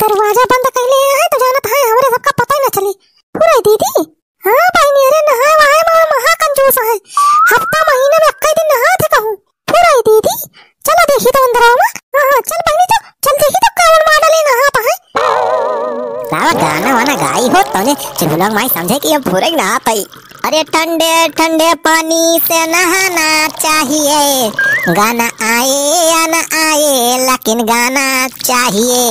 दरवाजा बंद कर ले है तो जानत है हमरे सबका पता ही ना चले। पूरा दीदी हां भाई मेरे नहाए वहाए में महा कंजूस है। हफ्ता महीने में कई दिन नहा थे कहूं। पूरा दीदी चलो देखी तो अंदर आओ। हां चल पहले तो चल देखी तो कौन मॉडल है नहाता है। सावा गाना वाना गाई हो तोने चुलबुलक माई समझे कि अब पूरे नहाता ही। अरे ठंडे ठंडे पानी से नहाना चाहिए, गाना आए या न आए लेकिन गाना चाहिए।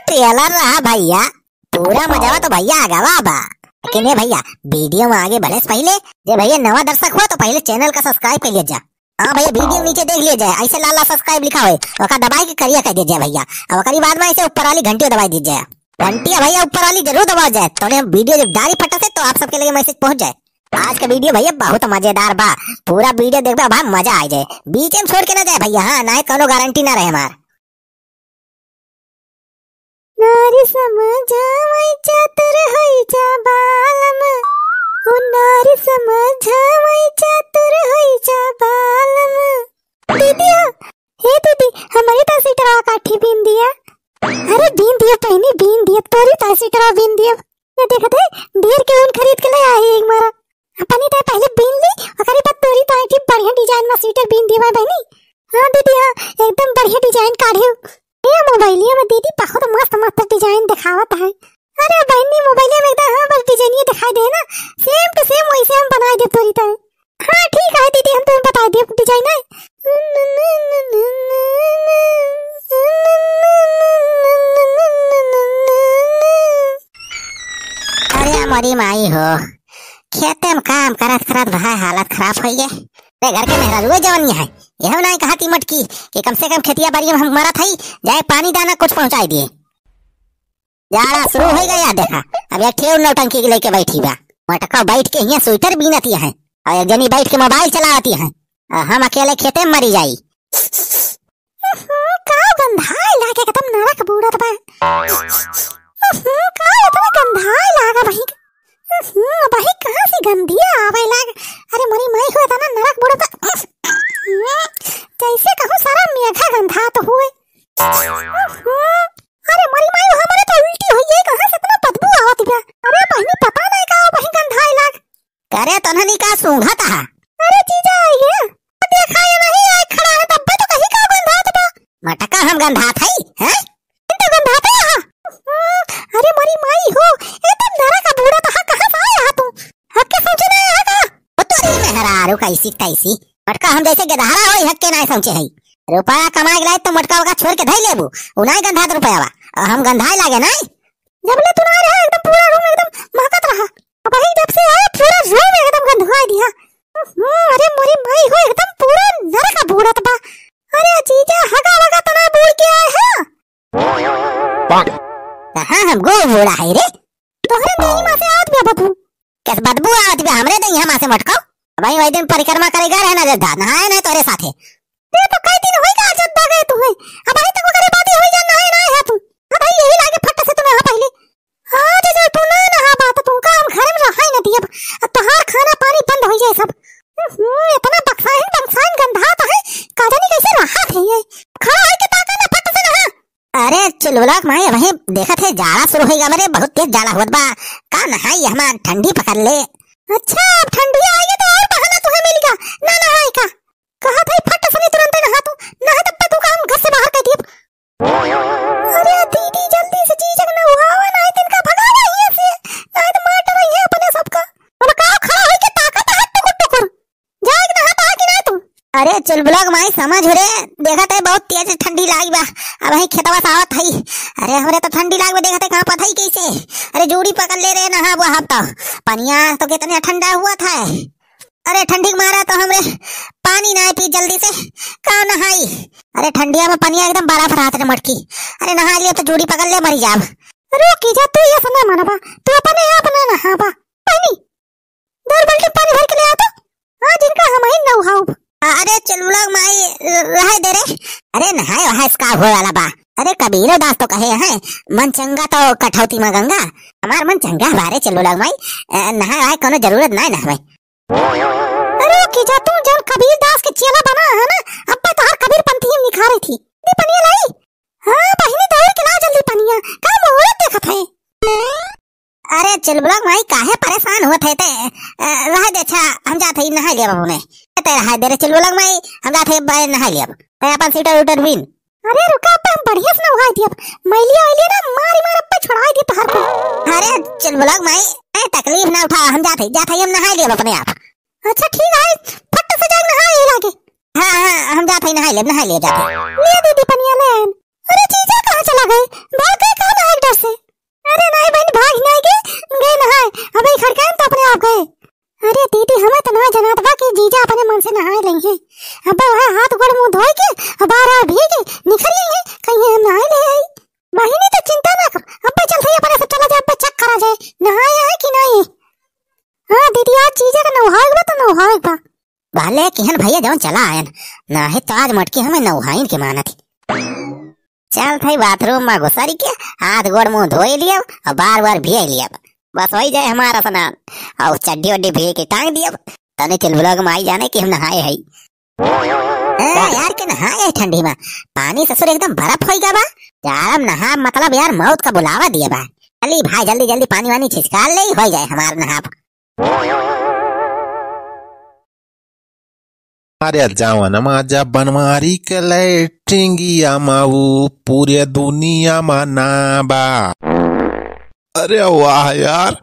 ट्रेलर रहा भैया, पूरा मजा तो भैया आगा बा। लेकिन ये भैया वीडियो में आगे बढ़े से पहले जे भैया नवा दर्शक हो तो पहले चैनल का सब्सक्राइब कर लीजिए। हाँ भैया वीडियो नीचे देख लीजिए, ऐसे लाल लाल सब्सक्राइब लिखा हुआ है वका दबाई के करिए कह दीजिए भैया। और करीब बाद में ऐसे ऊपर वाली घंटी दबाई दीजिए। घंटी भैया ऊपर वाली जरूर दबा जाए तो वीडियो जब डाली फटा से तो आप सबके लिए मैसेज पहुंच जाए। आज का वीडियो भैया बहुत मजेदार बा, पूरा वीडियो देखबा भाई मजा आ जाए, बीच में छोड़ के ना जाए भैया। हाँ ना कोनो गारंटी ना रहे हमार। नारी समझावई चातुर होई जा बालम, ओ नारी समझावई चातुर होई जा बालम। दीदी हे दीदी हमारी तासी टरा काठी बीन दिया। अरे बीन दिया पहनी बीन दिया तोरी तासी टरा बीन दिया। ये देखत है ढेर के ऊन खरीद के ले आई एक मारा। अपनी तो पहले बीन ली और करीब तोरी तो आई बढ़िया डिजाइन में स्वेटर बीन दिया बहनी। हां दीदी हां एकदम बढ़िया डिजाइन काढ़ियो। ये मोबाइलिया में दीदी बहुत मस्त मस्त डिजाइन दिखावत है। अरे बहनी मोबाइलिया में एकदम हां बस डिजाइन ये दिखाई दे ना, सेम टू सेम वैसे हम बना दे तोरी तो। हां ठीक है दीदी हम तुम्हें बता दिए डिजाइन है। अरे हमारी माई हो खेते में काम करत करत भाई हालत खराब हो गए। घर के मेहरारू जवानी है यह नहीं कहा थी मटकी कि कम से कम खेतिया बाड़ी में हम मरा था जाए पानी दाना कुछ पहुंचाई दिए। जाड़ा शुरू हो गया देखा अब एक ठेर नौटंकी लेके बैठी बा। मटका बैठ के यहाँ स्वेटर बीनती है और एक जनी बैठ के मोबाइल चलाती है, हम अकेले खेते में मरी जाई। का गंधा लागे एकदम नरक बूढ़त बा। का इतना गंधा लागा भाई। भाई कहां से गंधिया आवे लाग। अरे मरी माई हो इतना नरक बूढ़त जैसे कहूं सारा मेघा गंधा तो हुए। अरे मरी माई हमारे तो उल्टी हुई है, कहां से इतना बदबू आवत बा। अरे बहनी पता नहीं का वही गंधा लाग करे तो नहीं का सूंघा था। अरे जीजा आइए देखा या नहीं आए खड़ा है तब तो कहीं का गंधा था। मटका हम गंधा था हैं तो गंधा था। अरे मरी माई हो एकदम नरक बूढ़ा तो कहां से आया तू। हक के सोचे नहीं है का तोरी मेहरारू कैसी तैसी मटका हम जैसे गधारा होई हक के नहीं समझे है। रुपया कमा के लाए तो मटका का छोड़ के धई लेबू उनाई गंधा रुपया बा हम गंधाई लागे नहीं। जबले तू ना रहा एकदम पूरा रूम एकदम महकत रहा। अब ही जब से आया पूरा रूम एकदम गंधवा दिया। अरे मोरी माई हो एकदम पूरा नरक बूढ़त बा। अरे जीजा हगा वगा तना बूढ़ के आए हैं। हां हम गो बूढ़ा है रे तोहरे मेरी मां से आत बे बदबू कैस बदबू आवत बे हमरे दई यहां मां से मटका भाई वही दिन परिक्रमा करेगा रहना जद्दा नहाए नहीं तोरे साथे। ते तो कई दिन होई का जद्दा गए तू है अब भाई तको करे बात होई जा नहाए नहीं है तू। अब भाई यही लागे फट से तू नहा पहले। हां जे तू ना नहा बात तू का हम घर में रहा ही न दिए अब तोहार खाना पानी बंद हो जाए सब। इतना बक्साइन गंधा तो है का जानी कैसे रहा थे ये खड़ा है के ताका ना फट से नहा। अरे चुलबुलक माई वही देखा थे जाड़ा शुरू होगा मेरे बहुत तेज जाड़ा हुआ बा का नहाई हमार ठंडी पकड़ ले। अच्छा अब ठंडी आएगी तो और बहाना तुम्हें मिलेगा ना नहाए का। कहा था फट से तुरंत नहा तू नहा तब तू काम घर से बाहर कर दिया। अरे दीदी जल्दी से चीज ना हुआ ना दिन का भगावा ही से ना तो मार रही है अपने सबका। अब का खड़ा है के ताकत है टुकुर जाएग नहा पा कि ना तू। अरे चुलबुलक माई समझ रे देखा थे बहुत तेज ठंडी लागी बा अब वही खेतवा सावत हई। अरे हमरे तो ठंडी लाग में देखा थे कहां पता ही कैसे। अरे जोड़ी पकड़ ले रे नहा वो हफ्ता पनिया तो कितना ठंडा हुआ था। अरे ठंडी मारा तो हमरे पानी ना पी जल्दी से कहां नहाई। अरे ठंडिया में पनिया एकदम बर्फ रहा था मटकी। अरे नहा लिया तो जोड़ी पकड़ ले मरी जाब। रुक जा तू ये सुना मनबा तू अपने आप ना नहाबा पानी 2 बाल्टी पानी भर के ले आ तो हां जिनका हम ही नहाओ। अरे चुलबुलक माई रह दे रे। अरे नहाए वहां इसका हो वाला बा। अरे कबीर दास तो कहे हैं मन चंगा तो कठौती में गंगा। हमार मन चंगा बारे चुलबुलक माई नहाए वहाए कोनो जरूरत नहीं नहाए। अरे की जा तू जब जौन कबीर दास के चेला बना है ना, अब्बा तो हर कबीर पंथी में निखारे थी। दी पनिया लाई। हाँ बहिनी दौड़ के ला जल्दी पनिया, का मोहरत देखत है। अरे चुलबुलक माई काहे परेशान होत है ते? रह दे, अच्छा हम जाते ही नहा लिया बाबू ने। ते रह दे रे चुलबुलक माई, हम जाते बाय नहा लिया। ते अपन सीटर उटर बिन। अरे रुका अब्बा, हम बढ़िया से नहाई दी। अब मैलिया वैलिया ना मारी मार अब्बा छुड़ाई दी तहर को। अरे चुलबुलक माई तकलीफ ना उठा, हम जाते ही हम नहा लिया अपने आप। अच्छा ठीक है, फट से जाके नहाए लागे। हाँ हम जाते ही नहा लिया जाते। ले दीदी पनिया ले। अरे जीजा कहाँ चला गए? भाग गए कहाँ नहाए डर से? अरे नहीं बहन भाग नहीं गए नहाए, अबे खड़काए तो अपने आप गए। अरे दीदी हमें तो ना जनात बा कि जीजा अपने मन से नहाए लेंगे। अब वह हाथ गोड़ मुंह धोए के बार भीगे निकल गई है, कहीं हम नहाए ले आई। बहिनी तो चिंता ना कर, अब चल सही अपने से चला जाए, अब चेक करा जाए नहाए है कि नहीं। हाँ दीदी आज जीजा का नहाएगा तो नहाएगा। भले किहन भैया जौन चला आयन ना है तो आज मटकी हमें नहाइन के माना थी। चल थई बाथरूम में घुसरी के हाथ गोड़ मुंह धोए लिया और बार बार भी लिया, बस वही जाए हमारा स्नान। और चड्डी वड्डी भी के टांग दिया, तने चुलबुलक में आई जाने कि हम नहाए है। यार के नहाए है ठंडी में, पानी ससुर एकदम बर्फ हो गया बा। यार नहा मतलब यार मौत का बुलावा दिया बा। चली भाई जल्दी जल्दी पानी वानी छिचका ले, हो जाए हमारा नहा। अरे जवन माजा बनवारी के लैट्रिंगिया माऊ पूरे दुनिया में नाबा। अरे वाह यार,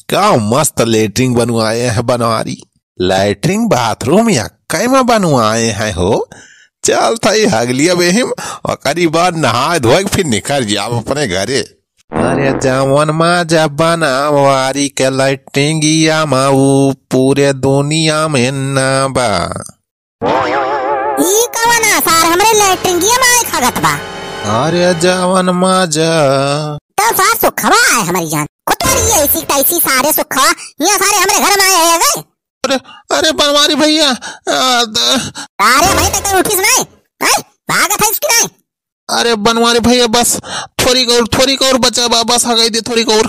क्या मस्त लेटरिंग बनवाए हैं बनवारी। लैट्रिन बाथरूम या कई में बनवाए हैं हो। चल थाई हगलिया बेहिम और करीब बार नहा धोए फिर निकल जाओ अपने घरे। अरे जवन माजा बनवारी के लैट्रिंगिया माऊ पूरे दुनिया में नाबा। ई कवना सार हमरे लैट्रिंगिया में खगत बा। अरे जवन माजा तो सार सुखवा है हमारी जान, कुतरी ऐसी तैसी सारे सुखवा यहाँ सारे हमारे घर में आए हैं। अरे अरे बनवारी भैया, अरे भाई तक उठी सुनाए भागत है इसकी नहीं। अरे बनवारी भैया बस थोड़ी और बचा बा, बस आ गई थी थोड़ी और।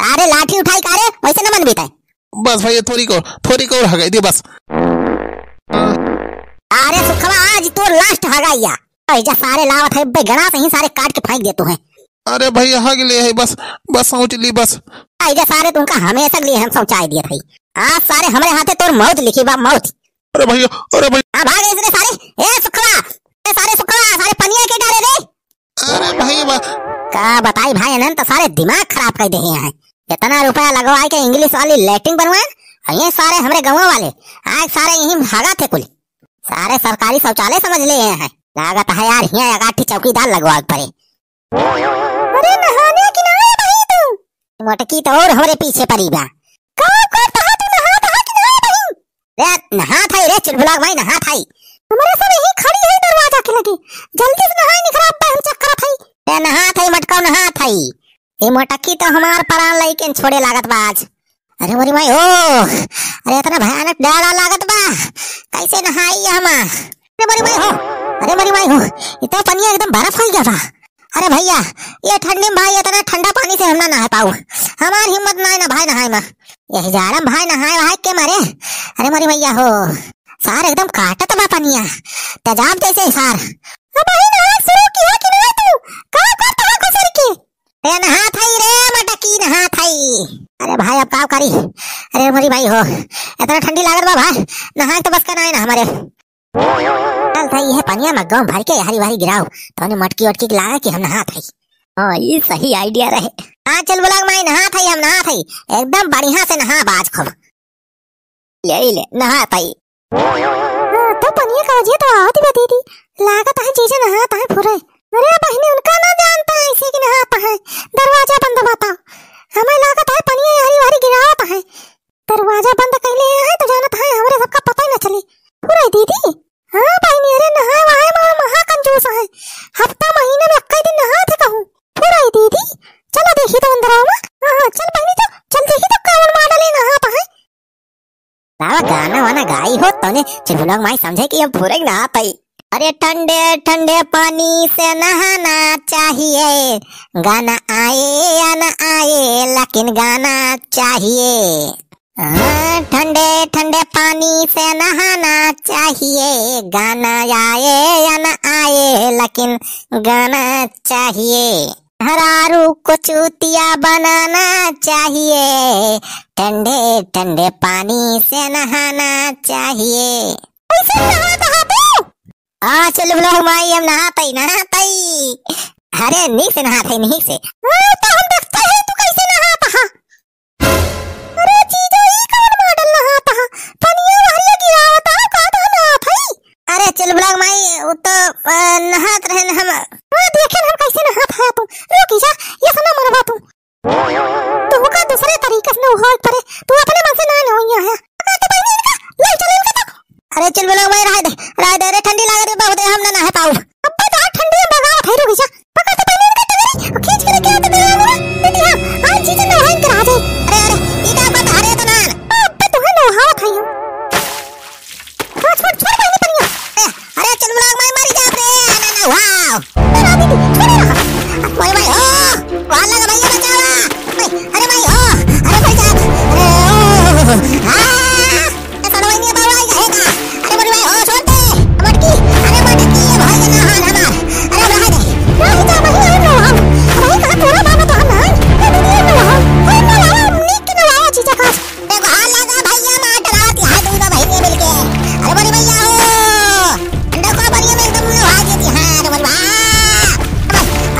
अरे लाठी उठाई कारे वैसे न मन बीता। बस भैया थोड़ी और आ गई थी बस। अरे सुखवा आज तो लास्ट आ गया, ऐसा सारे लावत है बेगना से ही सारे काट के फेंक देते हैं। अरे भैया आ गए है बस सोच ली बस। ऐसा सारे तुमका हमेशा के लिए हम सोचाई दिए थे, आज सारे हमारे हाथे तोर मौत लिखी बा मौत। अरे भैया भाग इसने सारे। ए सुखवा सारे पनिया के डाले रे। अरे भैया का बताई भाई अनंत तो सारे दिमाग खराब कर दे हैं। इतना रुपया लगवा के इंग्लिश वाली लैट्रिन बनवाए, ये सारे हमारे गाँव वाले आज सारे यही भागा थे कुल। सारे सरकारी शौचालय समझ ले हैं, लागत है यार यहाँ अगाठी चौकीदार लगवा पड़े। अरे नहाने की ना भाई तू मोटकी तो और हमारे पीछे पड़ी बा। नहा थाई रे चुलबुलक भाई नहा थाई। हमारे सब यही खड़ी है दरवाजा के लगे, जल्दी से नहाए निकल अब हम चक्कर थाई। नहा थाई मटका नहा थाई। ये मोटकी तो हमार प्राण लेके छोड़े लागत बा आज। अरे मोरी माई अरे इतना भयानक डाला लागत बा, कैसे नहाई हम। अरे मोरी माई हो इतना पानी एकदम बर्फ हो गया बा। अरे भैया ये ठंडी में भाई इतना ठंडा पानी से हम ना नहा पाऊ, हमारी हिम्मत ना भाई नहाए में। यही जाड़म भाई नहाए के मारे। अरे मोरी भैया हो सार एकदम काटत बा पनिया तेजाब जैसे सार। अब भाई नहा शुरू किया कि नहीं तू? का करता है खुसर के? रे नहा थाई रे मटकी नहा थाई। अरे भाई अब का करी। अरे मोरी भाई हो इतना ठंडी लागत बा भाई, नहा तो बस करना है ना हमारे। चल थाई ये पनिया में गाँव भर के हरी भरी गिराओ तो मटकी वटकी लगा के हम नहा थाई। हाँ ये सही आइडिया रहे। हाँ चल बुलाग माई नहा थाई, हम नहा थाई एकदम बढ़िया से नहा बाज खूब ले नहा थाई। तो पनिया का वजह तो आवती बा दीदी, लागत है जीजा नहाता है पूरे। अरे बहनी उनका ना जानता है इसी की नहाता है, दरवाजा बंद बताओ। हमें लागत है पनिया हरी भरी गिरावत है, दरवाजा बंद कर लिए है तो जानत है हमारे सबका पता ही न चले पूरा दीदी। हाँ बहनी अरे नहाए वहाए मार महा कंजूस है, हफ्ता महीने में कई दिन नहाते कहूँ पूरा दीदी। चलो देखी तो अंदर आओ। हाँ चल बहनी चल देखी तो कौन मॉडल नहाता है। गाना वाना गाई हो तो ने चुलबुलक माई समझे कि अब पूरे नहा पाई। अरे ठंडे ठंडे पानी से नहाना चाहिए, गाना आए या न आए लेकिन गाना चाहिए। ठंडे ठंडे पानी से नहाना चाहिए, गाना आए या न आए लेकिन गाना चाहिए। हरारू को चूतिया बनाना चाहिए, ठंडे ठंडे पानी से नहाना चाहिए। चलो लोग माई हम नहाता ही। अरे नीक से नहाते नीक से। तो हम देखते हैं तू कैसे नहाता है। अरे जीजा ई कौन मॉडल नहाता है, पनिया वाली गिरावता है का नहात है। अरे चल ब्लॉग माई वो तो नहात रहे हम। देखे हम कैसे नहात है तू। रुक जा ये सुना मरवा तू का दूसरे तरीके से नहात पड़े, तू अपने मन से ना नहाया है। ले चल इनका। अरे चल ब्लॉग माई रह दे रे, ठंडी लाग रही बहुत हम ना नहा पाऊ। अब तो ठंडी में भगावत है। रुक जा पकड़ तो पहले इनका टंगरी खींच के लेके आते दीदी हां आज चीज नहाइन करा दे। अरे ई का बात हरे तो ना अब तो है नहावत है। छोड़ पहले पनिया। अरे चल ब्लॉग माई मर जा रे ना वाओ। अरे दीदी छोड़ रहा भाई भाई ओ वाला का भैया बचावा। अरे भाई ओ अरे भाई जा अरे ऐसा नहीं है बाबा है का। अरे बड़ी भाई ओ छोड़ दे मटकी। अरे मटकी ये भाई ना हां हमार। अरे रह दे नहीं जा भाई ना हम भाई का पूरा बाबा तो हम ना दीदी हम नीक ना लाओ चीज का। देखो हां लगा भैया मार डराती है दूसरा भाई ने मिलके। अरे बड़ी भैया ओ देखो बढ़िया में एकदम भाग देती है। अरे बड़ी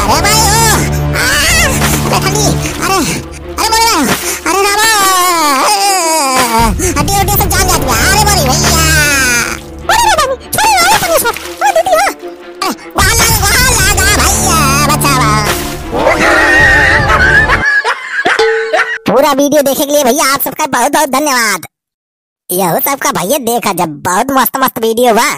अरे भाई ओ अरे ठंडी अरे बड़ी भाई अरे रामा हड्डी हड्डी सब जान जाती है। अरे बड़ी भैया अरे बाबा छोड़ ना पनिया सब। हां दीदी हां वहां लगा भैया बचावा। पूरा वीडियो देखने के लिए भैया आप सबका बहुत बहुत धन्यवाद। यह सबका भैया देखा जब बहुत मस्त मस्त वीडियो हुआ।